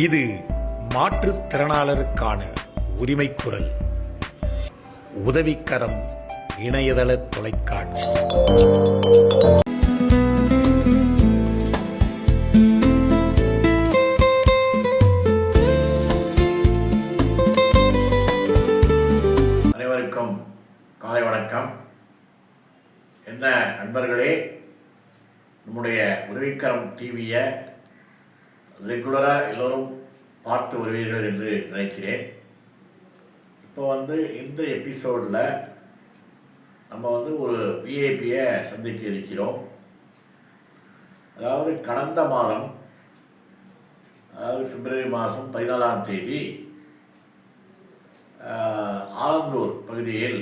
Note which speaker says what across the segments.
Speaker 1: இது மாற்றுத்திறனாளருக்கான உரிமை குரல். உதவிக்கரம் இணையதள தொலைக்காட்சி.
Speaker 2: அனைவருக்கும் காலை வணக்கம். என்ன நண்பர்களே, நம்முடைய உதவிக்கரம் டிவியை ரெகுலராக எல்லோரும் பார்த்து வருவீர்கள் என்று நினைக்கிறேன். இப்போ இந்த எபிசோடில் நம்ம ஒரு விஐபியை சந்திக்க இருக்கிறோம். அதாவது கடந்த மாதம், அதாவது பிப்ரவரி மாதம் 14ஆம் தேதி ஆலந்தூர் பகுதியில்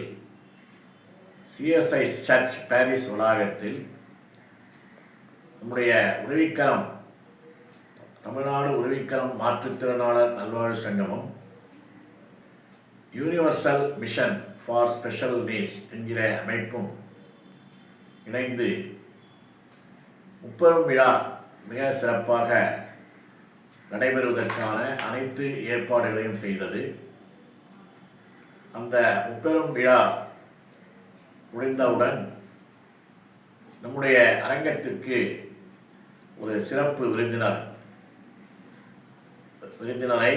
Speaker 2: சிஎஸ்ஐ சர்ச் பாரிஸ் வளாகத்தில் நம்முடைய உதவிக்கரம் தமிழ்நாடு உதவிக்கரம் மாற்றுத்திறனாளர் நல்வாழ்வு சங்கமும் universal mission for special needs என்கிற அமைப்பும் இணைந்து முப்பெரும் விழா மிக சிறப்பாக நடைபெறுவதற்கான அனைத்து ஏற்பாடுகளையும் செய்தது. அந்த முப்பெரும் விழா முடிந்தவுடன் நம்முடைய அரங்கத்திற்கு ஒரு சிறப்பு விருந்தினரை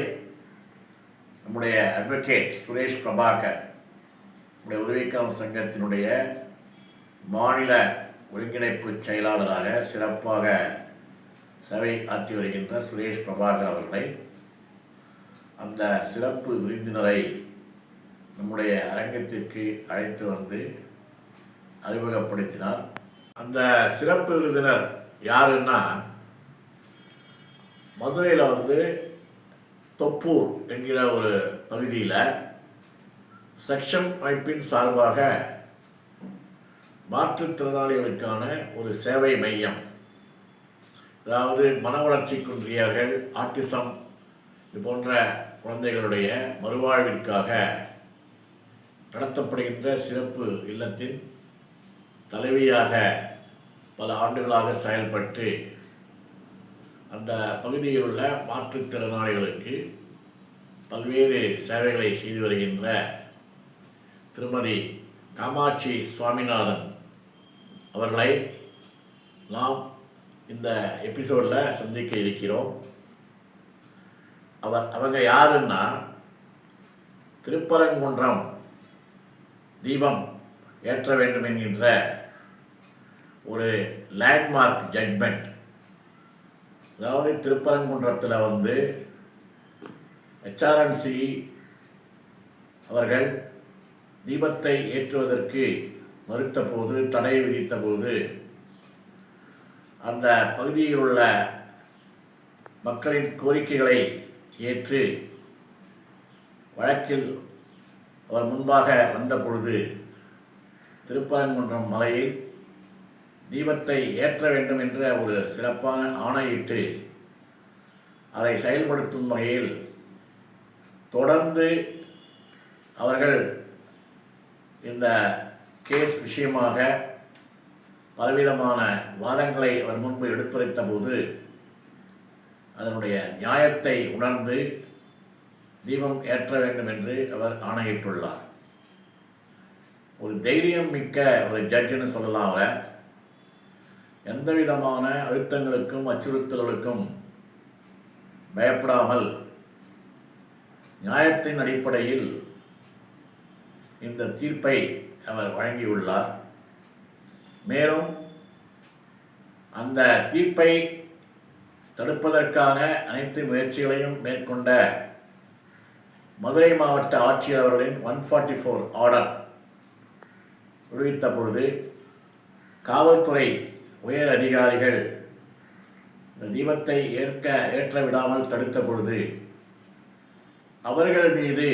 Speaker 2: நம்முடைய அட்வொகேட் சுரேஷ் பிரபாகர், நம்முடைய உதவிக்கரம் சங்கத்தினுடைய மாநில ஒருங்கிணைப்பு செயலாளராக சிறப்பாக சேவை ஆற்றி வருகின்ற சுரேஷ் பிரபாகர் அவர்களை, அந்த சிறப்பு விருந்தினரை நம்முடைய அரங்கத்திற்கு அழைத்து வந்து அறிமுகப்படுத்தினார். அந்த சிறப்பு விருந்தினர் யாருன்னா, மதுரையில் தொப்பூர் என்கிற ஒரு பகுதியில் செக்ஷன் அமைப்பின் சார்பாக மாற்றுத்திறனாளிகளுக்கான ஒரு சேவை மையம், அதாவது மன வளர்ச்சி குன்றியவர்கள், ஆட்டிசம் இது போன்ற குழந்தைகளுடைய மறுவாழ்விற்காக நடத்தப்படுகின்ற சிறப்பு இல்லத்தின் தலைவியாக பல ஆண்டுகளாக செயல்பட்டு அந்த பகுதியில் உள்ள மாற்றுத்திறனாளிகளுக்கு பல்வேறு சேவைகளை செய்து வருகின்ற திருமதி காமாட்சி சுவாமிநாதன் அவர்களை நாம் இந்த எபிசோடில் சந்திக்க இருக்கிறோம். அவங்க யாருன்னா, திருப்பரங்குன்றம் தீபம் ஏற்ற வேண்டும் என்கின்ற ஒரு லேண்ட்மார்க் ஜட்மெண்ட், அதாவது திருப்பரங்குன்றத்தில் HRNC அவர்கள் தீபத்தை ஏற்றுவதற்கு மறுத்த போது, தடை விதித்த போது, அந்த பகுதியில் உள்ள மக்களின் கோரிக்கைகளை ஏற்று வழக்கில் அவர் முன்பாக வந்த பொழுது திருப்பரங்குன்றம் மலையில் தீபத்தை ஏற்ற வேண்டும் என்ற ஒரு சிறப்பான ஆணையிட்டு அதை செயல்படுத்தும் வகையில் தொடர்ந்து அவர்கள் இந்த கேஸ் விஷயமாக பலவிதமான வாதங்களை அவர் முன்பு எடுத்துரைத்த போது அதனுடைய நியாயத்தை உணர்ந்து தீபம் ஏற்ற வேண்டும் என்று அவர் ஆணையிட்டுள்ளார். ஒரு தைரியம் மிக்க ஒரு ஜட்ஜுன்னு சொல்லலாம். அவர் எந்த விதமான அழுத்தங்களுக்கும் அச்சுறுத்தல்களுக்கும் பயப்படாமல் நியாயத்தின் அடிப்படையில் இந்த தீர்ப்பை அவர் வழங்கியுள்ளார். மேலும் அந்த தீர்ப்பை தடுப்பதற்கான அனைத்து முயற்சிகளையும் மேற்கொண்ட மதுரை மாவட்ட ஆட்சியர் அவர்களின் 144 ஆர்டர் விடுவித்த பொழுது காவல்துறை உயர் அதிகாரிகள் இந்த தீபத்தை ஏற்ற விடாமல் தடுத்த பொழுது அவர்கள் மீது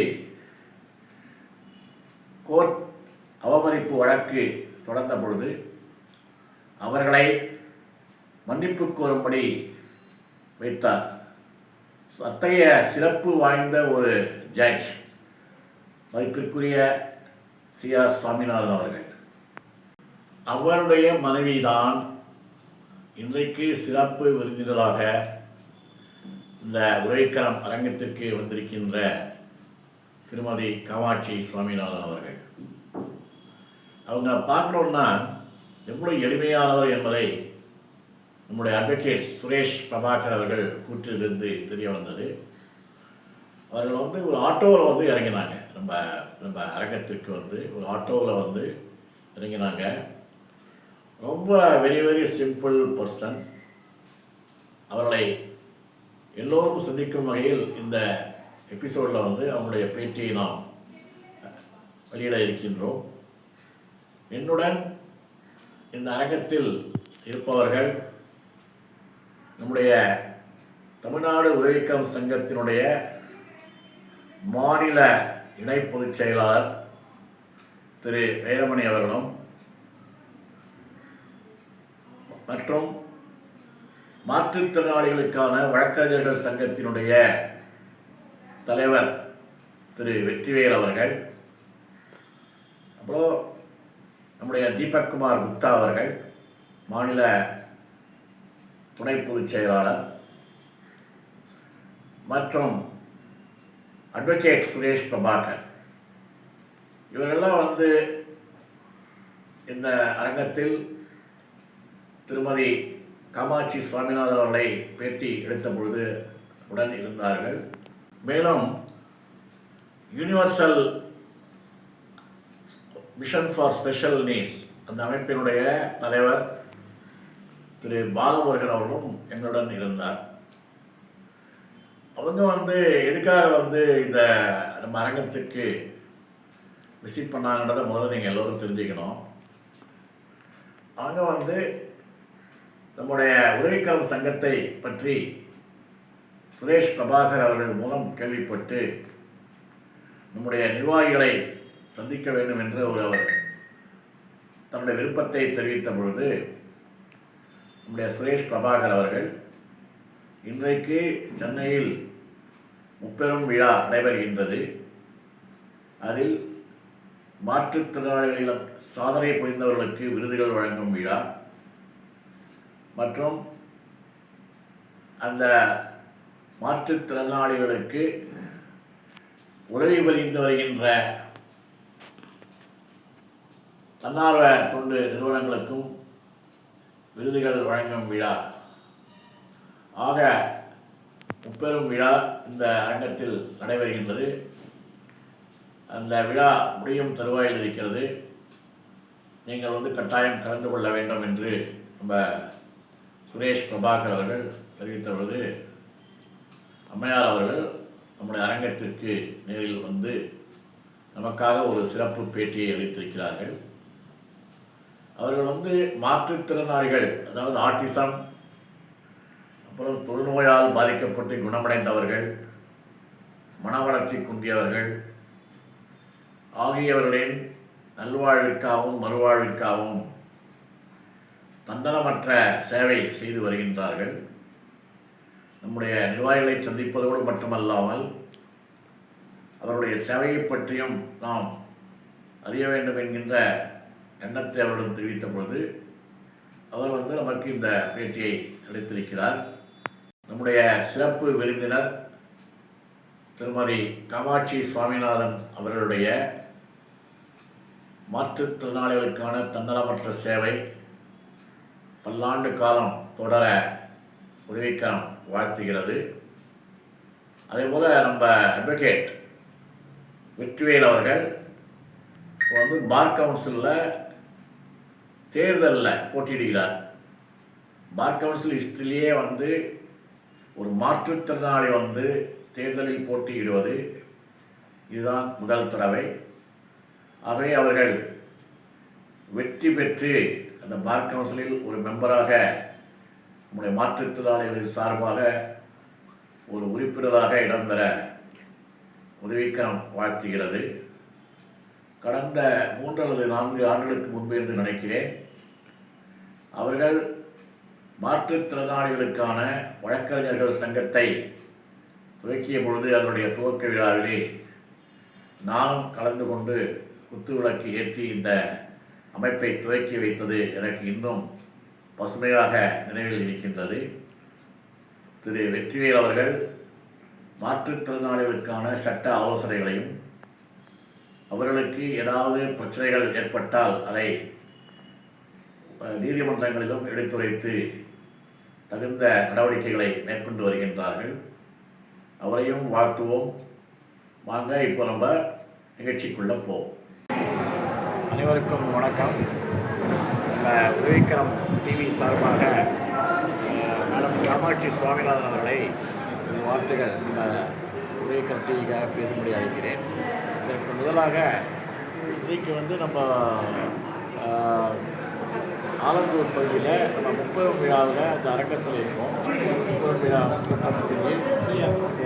Speaker 2: கோர்ட் அவமதிப்பு வழக்கு தொடர்ந்த பொழுது அவர்களை மன்னிப்பு கோரும்படி வைத்தார். அத்தகைய சிறப்பு வாய்ந்த ஒரு ஜட்ஜ் மதிப்பிற்குரிய CR சுவாமிநாதன் அவர்கள். அவருடைய மனைவிதான் இன்றைக்கு சிறப்பு விருந்தினராக இந்த உரைக்கலம் அரங்கத்திற்கு வந்திருக்கின்ற திருமதி காமாட்சி சுவாமிநாதன் அவர்கள். அவங்க பார்க்கணுன்னா எவ்வளோ எளிமையானவர் என்பதை நம்முடைய அட்வொகேட் சுரேஷ் பிரபாகர் அவர்கள் கூற்றிலிருந்து தெரிய வந்தது. அவர்கள் ஒரு ஆட்டோவில் இறங்கினாங்க. நம்ம அரங்கத்திற்கு ஒரு ஆட்டோவில் இறங்கினாங்க. ரொம்ப வெரி வெரி சிம்பிள் பர்சன். அவர்களை எல்லோரும் சந்திக்கும் வகையில் இந்த எபிசோடில் அவங்களுடைய பேட்டியை நாம் வெளியிட இருக்கின்றோம். என்னுடன் இந்த அரங்கத்தில் இருப்பவர்கள் நம்முடைய தமிழ்நாடு உதவிக்கம் சங்கத்தினுடைய மாநில இணை பொதுச் செயலாளர் திரு வேதமணி அவர்களும் மற்றும் மாற்றுத்திறனாளிகளுக்கான வழக்கறிஞர்கள் சங்கத்தினுடைய தலைவர் திரு வெற்றிவேல் அவர்கள், அப்புறம் நம்முடைய தீபக்குமார் குப்தா அவர்கள் மாநில துணை பொதுச் செயலாளர், மற்றும் அட்வொகேட் சுரேஷ் பிரபாகர், இவர்களெல்லாம் இந்த அரங்கத்தில் திருமதி காமாட்சி சுவாமிநாதன் அவர்களை பேட்டி எடுத்த பொழுது உடன் இருந்தார்கள். மேலும் universal mission for special needs அந்த அமைப்பினுடைய தலைவர் திரு பாலமுருகன் அவர்களும் எங்களுடன் இருந்தார். அவங்க எதுக்காக இந்த நம்ம அரங்கத்துக்கு விசிட் பண்ணாங்கன்றதை முதல்ல நீங்கள் எல்லோரும் தெரிஞ்சுக்கணும். அவங்க நம்முடைய உதவிக்கரம் சங்கத்தை பற்றி சுரேஷ் பிரபாகர் அவர்கள் மூலம் கேள்விப்பட்டு நம்முடைய நிர்வாகிகளை சந்திக்க வேண்டும் என்று அவர் தன்னுடைய விருப்பத்தை தெரிவித்த பொழுது நம்முடைய சுரேஷ் பிரபாகர் அவர்கள் இன்றைக்கு சென்னையில் முப்பெரும் விழா நடைபெறுகின்றது. அதில் மாற்றுத்திறனாளிகள் சாதனை புரிந்தவர்களுக்கு விருதுகள் வழங்கும் விழா மற்றும் அந்த மாற்றுத்திறனாளிகளுக்கு உதவி புரிந்து வருகின்ற தன்னார்வ தொண்டு நிறுவனங்களுக்கும் விருதுகள் வழங்கும் விழா ஆக முப்பெரும் விழா இந்த அரங்கத்தில் நடைபெறுகின்றது. அந்த விழா முடியும் தருவாயில் இருக்கிறது. நீங்கள் கட்டாயம் கலந்து கொள்ள வேண்டும் என்று நம்ம சுரேஷ் பிரபாகர் அவர்கள் தெரிவித்த பொழுது அம்மையார் அவர்கள் நம்முடைய அரங்கத்திற்கு நேரில் நமக்காக ஒரு சிறப்பு பேட்டியை அளித்திருக்கிறார்கள். அவர்கள் மாற்றுத்திறனாளிகள், அதாவது ஆட்டிசம், அப்புறம் தொழுநோயால் பாதிக்கப்பட்டு குணமடைந்தவர்கள், மன வளர்ச்சி குன்றியவர்கள் ஆகியவர்களின் நல்வாழ்விற்காகவும் மறுவாழ்விற்காகவும் தன்னலமற்ற சேவை செய்து வருகின்றார்கள். நம்முடைய நிர்வாகிகளை சந்திப்பதோடு மட்டுமல்லாமல் அவருடைய சேவையை பற்றியும் நாம் அறிய வேண்டும் என்கின்ற எண்ணத்தை அவரிடம் தெரிவித்த பொழுது அவர் நமக்கு இந்த பேட்டியை அளித்திருக்கிறார். நம்முடைய சிறப்பு விருந்தினர் திருமதி காமாட்சி சுவாமிநாதன் அவர்களுடைய மாற்றுத்திறனாளிகளுக்கான தன்னலமற்ற சேவை பல்லாண்டு காலம் தொடர உதவிக்கரம் வாழ்த்துகிறது. அதேபோல் நம்ம அட்வொகேட் வெற்றிவேல் அவர்கள் இப்போ பார் கவுன்சிலில் தேர்தலில் போட்டியிடுகிறார். பார் கவுன்சில் ஹிஸ்டரியிலேயே ஒரு மாற்றுத்திறனாளி தேர்தலில் போட்டியிடுவது இதுதான் முதல் தடவை. ஆகவே அவர்கள் வெற்றி பெற்று அந்த பார் கவுன்சிலில் ஒரு மெம்பராக நம்முடைய மாற்றுத்திறனாளிகளின் சார்பாக ஒரு உறுப்பினராக இடம்பெற உதவிக்கரம் வாழ்த்துகிறது. கடந்த 3 அல்லது 4 ஆண்டுகளுக்கு முன்பு என்று நினைக்கிறேன், அவர்கள் மாற்றுத்திறனாளிகளுக்கான வழக்கறிஞர்கள் சங்கத்தை துவக்கிய பொழுது அதனுடைய துவக்க விழாவிலே நானும் கலந்து கொண்டு குத்துவிளக்கு ஏற்றி இந்த அமைப்பை துவக்கி வைத்தது எனக்கு இன்னும் பசுமையாக நினைவில் இருக்கின்றது. திரு வெற்றிவேல் அவர்கள் மாற்றுத்திறனாளிகளுக்கான சட்ட ஆலோசனைகளையும் அவர்களுக்கு ஏதாவது பிரச்சனைகள் ஏற்பட்டால் அதை நீதிமன்றங்களிலும் எடுத்துரைத்து தகுந்த நடவடிக்கைகளை மேற்கொண்டு வருகின்றார்கள். அவரையும் வாழ்த்துவோம். வாங்க இப்போ நம்ம நிகழ்ச்சிக்குள்ளே போவோம். அனைவருக்கும் வணக்கம். நம்ம உதவிக்கரம் டிவி சார்பாக மேடம் காமாட்சி சுவாமிநாதன் அவர்களை வார்த்தைகள் நம்ம உதவிக்கரம் டிவிக்காக பேசும்படி அழைக்கிறேன். இதற்கு முதலாக இன்றைக்கு நம்ம ஆலந்தூர் பகுதியில் நம்ம 30 விழாவில் அந்த அரங்கத்தில் இருக்கோம். 30 விழா கூட்டம் முடிஞ்சு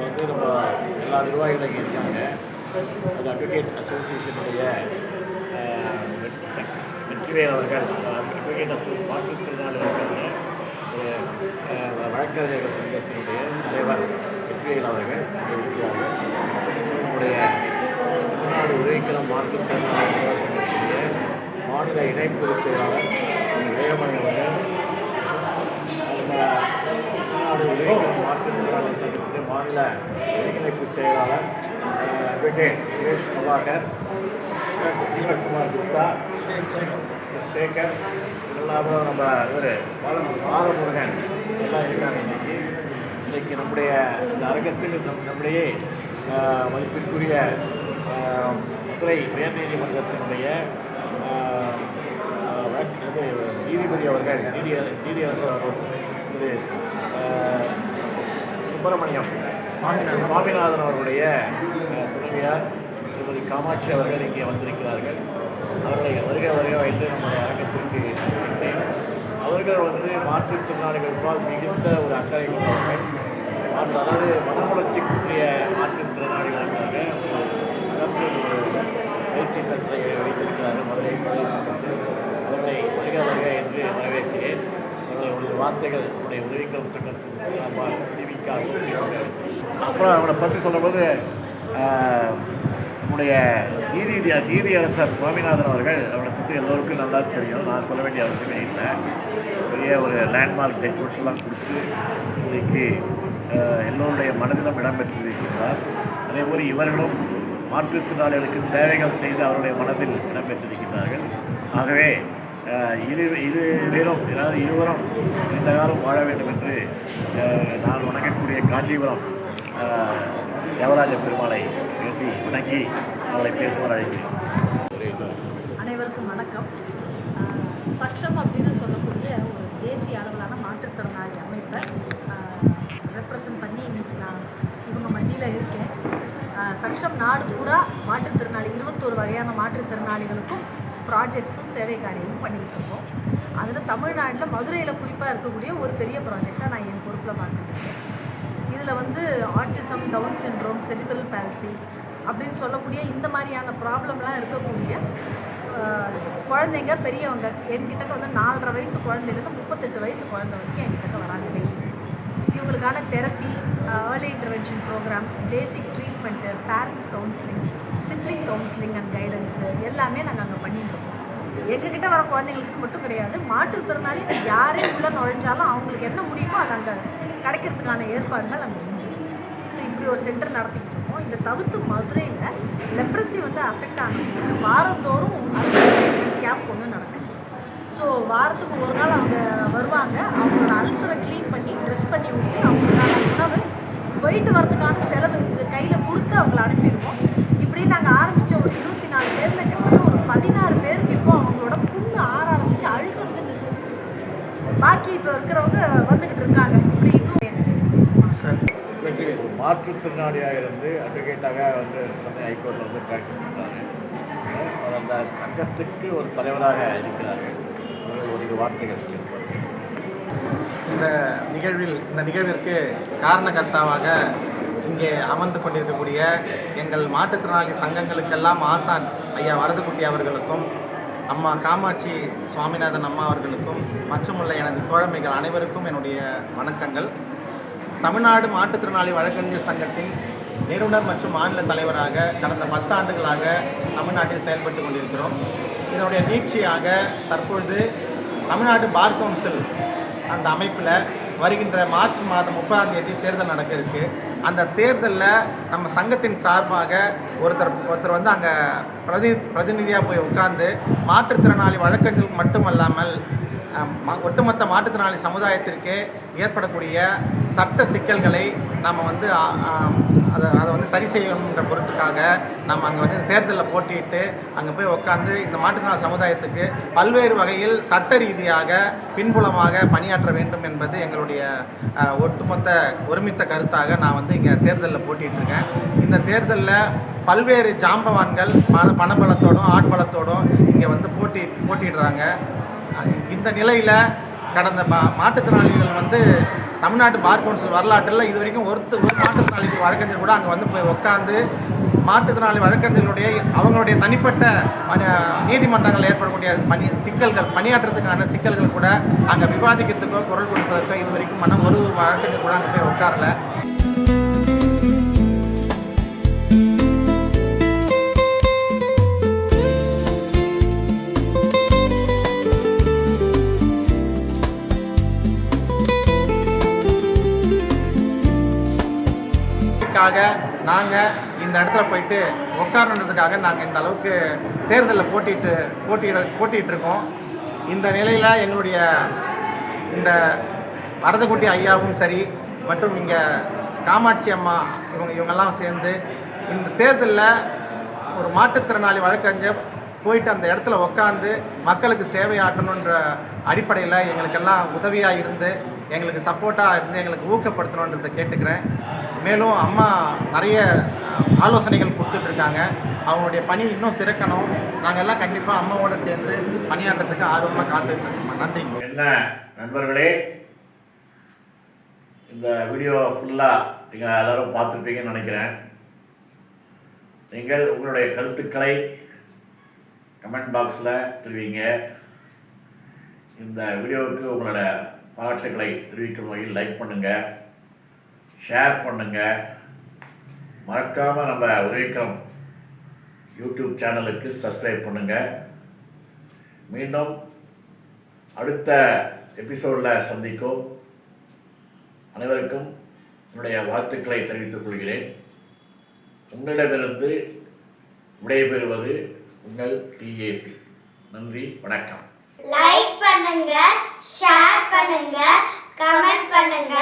Speaker 2: இப்போ நம்ம எல்லா நிர்வாகிகளும் இங்கே இருக்காங்க. அது அட்வொகேட் அசோசியேஷனுடைய வெற்றிவேல் அவர்கள், அட்வொகேட் அசோசியேஷன் மாற்றுத்திறனாளிகளுடைய வழக்கறிஞர்கள் சங்கத்தினுடைய தலைவர் வெற்றிவேல் அவர்கள் இங்கே இருக்கிறார்கள். நம்முடைய தமிழ்நாடு உதவிக்கரம் மாற்றுத்திறனாளிகள் சங்கத்தினுடைய மாநில இணைப்பு செயலாளர் வேகமணி அவர்கள், தமிழ்நாடு உதவிக்கரம் மாற்றுத்திறனாளிகள் சங்கத்தினுடைய மாநில ஒருங்கிணைப்பு செயலாளர் அட்வொகேட் சுரேஷ் பிரபாகர், தீபக்குமார் குப்தா, சேகர், எல்லாரும் நம்ம இவர் பாலமுருகன் எல்லாம் இருக்காங்க. இன்றைக்கி நம்முடைய இந்த அரங்கத்தில் நம்முடைய மதிப்பிற்குரிய மதுரை உயர்நீதிமன்றத்தினுடைய நீதிபதி அவர்கள், நீதியரசர் திரு சுப்பிரமணியம் சுவாமிநாதன் அவர்களுடைய துணைவியார் திருமதி காமாட்சி அவர்கள் இங்கே வந்திருக்கிறார்கள். அவர்களை வருக வைத்து நம்முடைய அரங்கத்திற்கு அனுப்பினேன். அவர்கள் மாற்றுத்திறனாளிகளுக்கால் மிகுந்த ஒரு அக்கறை கொண்டவர்கள். அதாவது மனவளர்ச்சிக்குரிய மாற்றுத்திறனாளிகளுக்காக சிறப்பு பயிற்சி சட்டத்தை வைத்திருக்கிறார்கள். மதுரை பக்கத்தில் அவர்களை வருக என்று வரவேற்கிறேன். அவர்களை ஒரு வார்த்தைகள் நம்முடைய உதவிக்கரம் சங்கத்தின் சார்பாக டிவிக்காக அப்புறம் அவங்களை பற்றி சொல்லும்போது நம்முடைய நீதியரசர் சுவாமிநாதன் அவர்கள் அவரை பற்றி எல்லோருக்கும் நல்லா தெரியும். நான் சொல்ல வேண்டிய அவசியமே இல்லை. பெரிய ஒரு லேண்ட்மார்க் டெக்ரோட்ஸ்லாம் கொடுத்து இன்றைக்கு எல்லோருடைய மனதிலும் இடம்பெற்றிருக்கின்றார். அதேபோல் இவர்களும் மாற்றுத்திறனாளிகளுக்கு சேவைகள் செய்து அவருடைய மனதில் இடம்பெற்றிருக்கின்றார்கள். ஆகவே இருவரும் இந்த காலம் வாழ வேண்டும் என்று நான் வணங்கக்கூடிய காஞ்சிபுரம் தேவராஜ பெருமாளை வேண்டி வணங்கி அவரை பேசுமாறு அழைக்கிறேன்.
Speaker 3: அனைவருக்கும் வணக்கம். சக்ஷம் அப்படின்னு சொல்லக்கூடிய ஒரு தேசிய அளவிலான மாற்றுத்திறனாளி அமைப்பை ரெப்ரசன்ட் பண்ணி இன்றைக்கி நான் இவங்க மத்தியில் இருக்கேன். சக்ஷம் நாடு பூரா மாற்றுத்திறனாளி 21 வகையான மாற்றுத்திறனாளிகளுக்கும் ப்ராஜெக்ட்ஸும் சேவை காரியமும் பண்ணிக்கிட்டு இருக்கோம். அதில் தமிழ்நாட்டில் மதுரையில் குறிப்பாக இருக்கக்கூடிய ஒரு பெரிய ப்ராஜெக்டாக நான் என் பொறுப்பில் பார்த்துட்ருக்கேன். இதில் autism, Down syndrome, cerebral palsy அப்படின்னு சொல்லக்கூடிய இந்த மாதிரியான ப்ராப்ளம்லாம் இருக்கக்கூடிய குழந்தைங்க, பெரியவங்க என்கிட்ட 4.5 வயசு குழந்தைங்களுக்கு 38 வயசு குழந்தை வரைக்கும் என்கிட்ட வராங்க டெய்லி. இவங்களுக்கான therapy, early intervention program, basic treatment, parents counselling, sibling counselling and guidance எல்லாமே நாங்கள் அங்கே பண்ணிட்டுருக்கோம். எங்ககிட்ட வர குழந்தைங்களுக்கு மட்டும் கிடையாது, மாற்றுத்திறனாளி யாரே உள்ளே நுழைஞ்சாலும் அவங்களுக்கு என்ன முடியுமோ அது அங்கே கிடைக்கிறதுக்கான ஏற்பாடுகள் அங்கே உண்டு. ஸோ இப்படி ஒரு சென்டர் நடத்திக்கிட்டு இருக்கோம். இதை தவிர்த்து மதுரையில் லெப்ரசி அஃபெக்ட் ஆனவங்களுக்கு வாரந்தோறும் கேம்ப் ஒன்று நடக்குது. ஸோ வாரத்துக்கு ஒரு நாள் அவங்க வருவாங்க. அவங்களோட அல்சரை க்ளீன் பண்ணி ட்ரெஸ் பண்ணி விட்டு அவங்களுக்கான உணவு, போயிட்டு வரதுக்கான செலவு இது கையில் கொடுத்து அவங்கள அனுப்பிடுவோம். இப்படி நாங்கள் ஆரம்பித்த ஒரு 24 பேரில் கிட்டத்தட்ட ஒரு 16 பேருக்கு இப்போ அவங்களோட புண்ணு ஆற ஆரம்பித்து அழுகிறது நின்றுச்சு. பாக்கி இப்போ இருக்கிறவங்க வந்துக்கிட்டு இருக்காங்க. இப்படி இன்னும்
Speaker 2: மாற்றுத்திறனாளியாக இருந்து அட்வொகேட்டாக சென்னை ஹைகோர்ட்டில் ப்ராக்டிஸ் பண்ணுறாங்க. அவர் அந்த சங்கத்துக்கு ஒரு தலைவராக இருக்கிறார்கள். ஒரு வார்த்தைகள் பேசுவாங்க.
Speaker 4: இந்த நிகழ்விற்கு காரணகர்த்தாவாக இங்கே அமர்ந்து கொண்டிருக்கக்கூடிய எங்கள் மாற்றுத்திறனாளி சங்கங்களுக்கெல்லாம் ஆசான் ஐயா வரதுக்குட்டி அவர்களுக்கும், அம்மா காமாட்சி சுவாமிநாதன் அம்மா அவர்களுக்கும் மற்றுமுள்ள எனது தோழமைகள் அனைவருக்கும் என்னுடைய வணக்கங்கள். தமிழ்நாடு மாற்றுத்திறனாளி வழக்கறிஞர் சங்கத்தின் நிறுவனர் மற்றும் மாநில தலைவராக கடந்த 10 ஆண்டுகளாக தமிழ்நாட்டில் செயல்பட்டு கொண்டிருக்கிறோம். இதனுடைய நீட்சியாக தற்பொழுது தமிழ்நாடு பார் கவுன்சில் அந்த அமைப்பில் வருகின்ற மார்ச் மாதம் 30ஆம் தேதி தேர்தல் நடக்க இருக்கு. அந்த தேர்தலில் நம்ம சங்கத்தின் சார்பாக ஒருத்தர் வந்து அங்கே பிரதிநிதியாக போய் உட்கார்ந்து மாற்றுத்திறனாளி வழக்கறிஞர்களுக்கு மட்டுமல்லாமல் ஒட்டுமொத்த மாற்றுத்திறனாளி சமுதாயத்திற்கு ஏற்படக்கூடிய சட்ட சிக்கல்களை நம்ம வந்து அதை வந்து சரி செய்யணுன்ற பொருட்டுக்காக நம்ம அங்கே வந்து தேர்தலில் போட்டியிட்டு அங்கே போய் உட்காந்து இந்த மாற்றுத்திறனாளி சமுதாயத்துக்கு பல்வேறு வகையில் சட்ட ரீதியாக பின்புலமாக பணியாற்ற வேண்டும் என்பது எங்களுடைய ஒட்டுமொத்த ஒருமித்த கருத்தாக நான் வந்து இங்கே தேர்தலில் போட்டியிட்டிருக்கேன். இந்த தேர்தலில் பல்வேறு ஜாம்பவான்கள் பணபலத்தோடும் ஆட்பலத்தோடும் இங்கே வந்து போட்டியிடுறாங்க. இந்த நிலையில் கடந்த மாற்றுத்திறனாளிகள் வந்து தமிழ்நாட்டு பார் கவுன்சில் வரலாற்றில் இது வரைக்கும் ஒரு மாற்றுத்திறனாளிகள் வழக்கறிஞர் கூட அங்கே வந்து போய் உட்காந்து மாற்றுத்திறனாளி வழக்கறிஞர்களுடைய அவங்களுடைய தனிப்பட்ட நீதிமன்றங்கள் ஏற்படக்கூடிய சிக்கல்கள் பணியாற்றுறதுக்கான சிக்கல்கள் கூட அங்கே விவாதிக்கிறதுக்கோ குரல் கொடுப்பதற்கோ இது வரைக்கும் ஒரு வழக்கறிஞர் கூட அங்கே போய் உட்காரல. நாங்கள் இந்த இடத்துல போயிட்டு உட்காரணுன்றதுக்காக நாங்கள் இந்த அளவுக்கு தேர்தலில் போட்டியிட்டிருக்கோம். இந்த நிலையில் எங்களுடைய இந்த வரதக்குட்டி ஐயாவும் சரி மற்றும் இங்கே காமாட்சி அம்மா இவங்கெல்லாம் சேர்ந்து இந்த தேர்தலில் ஒரு மாற்றுத்திறனாளி வழக்கறிஞர் போயிட்டு அந்த இடத்துல உட்காந்து மக்களுக்கு சேவையாற்றணுன்ற அடிப்படையில் எங்களுக்கெல்லாம் உதவியாக இருந்து எங்களுக்கு சப்போர்ட்டாக இருந்து எங்களுக்கு ஊக்கப்படுத்தணுன்றதை கேட்டுக்கிறேன். மேலும் அம்மா நிறைய ஆலோசனைகள் கொடுத்துட்ருக்காங்க. அவங்களுடைய பணி இன்னும் சிறக்கணும். நாங்கள் எல்லாம் கண்டிப்பாக அம்மாவோடு சேர்ந்து பணியாற்றுறதுக்கு ஆர்வமாக காத்துட்ருக்கோம். நன்றி.
Speaker 2: என்ன நண்பர்களே, இந்த வீடியோ ஃபுல்லாக நீங்கள் எல்லோரும் பார்த்துருப்பீங்கன்னு நினைக்கிறேன். நீங்கள் உங்களுடைய கருத்துக்களை கமெண்ட் பாக்ஸில் தெரிவிங்க. இந்த வீடியோவுக்கு உங்களோட பாராட்டுக்களை தெரிவிக்கும் வகையில் லைக் பண்ணுங்கள், ஷேர் பண்ணுங்கள். மறக்காமல் நம்ம உரைக்கம் யூடியூப் சேனலுக்கு சப்ஸ்கிரைப் பண்ணுங்கள். மீண்டும் அடுத்த எபிசோடில் சந்திக்கும். அனைவருக்கும் என்னுடைய வாழ்த்துக்களை தெரிவித்துக் கொள்கிறேன். உங்களிடமிருந்து விடைபெறுவது உங்கள் டிஏபி. நன்றி, வணக்கம்.
Speaker 5: லைக் பண்ணுங்க, ஷேர் பண்ணுங்க, கமெண்ட் பண்ணுங்க,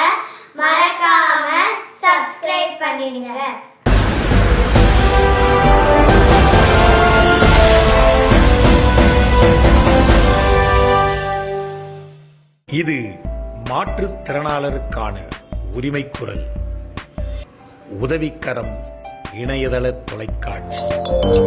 Speaker 5: மறக்காம சப்ஸ்கிரைப் பண்ணிடுங்க.
Speaker 1: இது மாற்றுத்திறனாளருக்கான உரிமைக்குரல். உதவிக்கரம் இணையதள தொலைக்காட்சி.